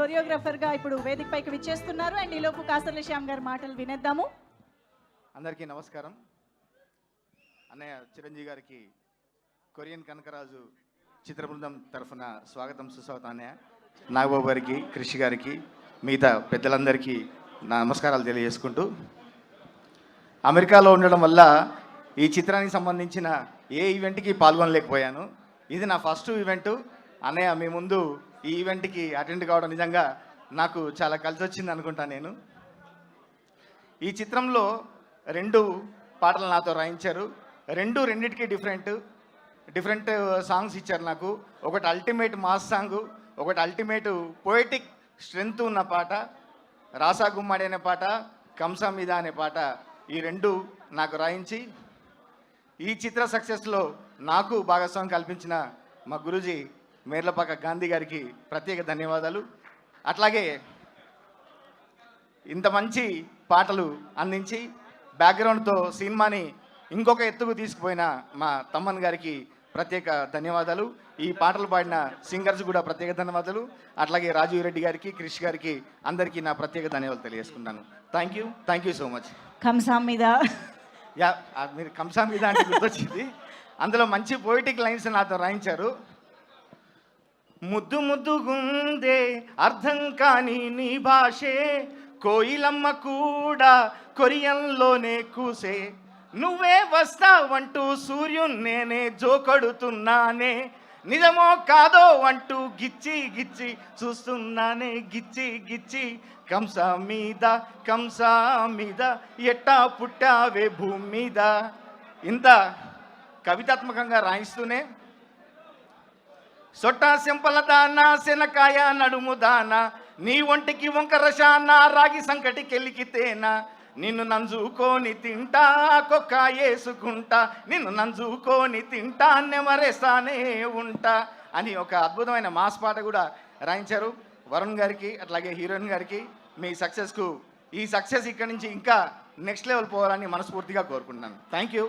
కొరియోగ్రాఫర్గా ఇప్పుడు వేదిక పైకి విచ్చేస్తున్నారు. అండ్ ఈలోపు కాసర్ల శ్యామ్ గారి మాటలు వినేద్దాము. అందరికీ నమస్కారం. అన్నయ్య చిరంజీవి గారికి కొరియన్ కనకరాజు చిత్ర బృందం తరఫున స్వాగతం సుస్వాగతం. అన్నయ్య నాగబాబు గారికి, కృషి గారికి, మిగతా పెద్దలందరికీ నా నమస్కారాలు తెలియజేసుకుంటూ, అమెరికాలో ఉండడం వల్ల ఈ చిత్రానికి సంబంధించిన ఏ ఈవెంట్కి పాల్గొనలేకపోయాను. ఇది నా ఫస్ట్ ఈవెంటు. అన్నయ్య మీ ముందు ఈ ఈవెంట్కి అటెండ్ కావడం నిజంగా నాకు చాలా కలిసి వచ్చింది అనుకుంటా. నేను ఈ చిత్రంలో 2 పాటలు నాతో రాయించారు. రెండింటికి డిఫరెంట్ సాంగ్స్ ఇచ్చారు నాకు. ఒకటి అల్టిమేట్ మాస్ సాంగ్, ఒకటి అల్టిమేట్ పోయిటిక్ స్ట్రెంగ్త్ ఉన్న పాట, రాసా గుమ్మడి అనే పాట, కంసా మీద అనే పాట. ఈ 2 నాకు రాయించి ఈ చిత్ర సక్సెస్లో నాకు భాగస్వామ్యం కల్పించిన మా గురూజీ మేర్లపాక గాంధీ గారికి ప్రత్యేక ధన్యవాదాలు. అట్లాగే ఇంత మంచి పాటలు అందించి బ్యాక్గ్రౌండ్తో సినిమాని ఇంకొక ఎత్తుకు తీసుకుపోయిన మా తమ్మన్ గారికి ప్రత్యేక ధన్యవాదాలు. ఈ పాటలు పాడిన సింగర్స్ కూడా ప్రత్యేక ధన్యవాదాలు. అట్లాగే రాజీవ్ రెడ్డి గారికి, క్రిష్ గారికి, అందరికీ నా ప్రత్యేక ధన్యవాదాలు తెలియజేసుకున్నాను. Thank you so much. Kamsa మీద మీరు కంసా మీద అంటే గుర్తొచ్చింది. అందులో మంచి పోయిటిక్ లైన్స్ నాతో రాయించారు. ముద్దు ముద్దుగుందే అర్థం కాని నీ భాషే, కోయిలమ్మ కూడా కొరియన్లోనే కూసే, నువ్వే వస్తావంటూ సూర్యున్నేనే జోకొడుతున్నానే, నిజమో కాదో అంటూ గిచ్చి గిచ్చి చూస్తున్నానే, గిచ్చి గిచ్చి కంసా మీద ఎట్టా పుట్టావే భూమి మీద. ఇంత కవితాత్మకంగా రాయిస్తూనే సొట్టా సింపల దానా, శనకాయ నడుము దానా, నీ ఒంటికి వంకర శానా, రాగి సంకటి కెలికితేనా, నిన్ను నంజుకొని తింటా కొక్క వేసుకుంటా, నిన్ను నంజుకొని తింటా నెమరేస్తానే ఉంటా అని ఒక అద్భుతమైన మాస్ పాట కూడా రాయించారు. వరుణ్ గారికి, అట్లాగే హీరోయిన్ గారికి, మీ సక్సెస్కు ఈ సక్సెస్ ఇక్కడి నుంచి ఇంకా నెక్స్ట్ లెవెల్ పోవాలని మనస్ఫూర్తిగా కోరుకుంటున్నాను. Thank you.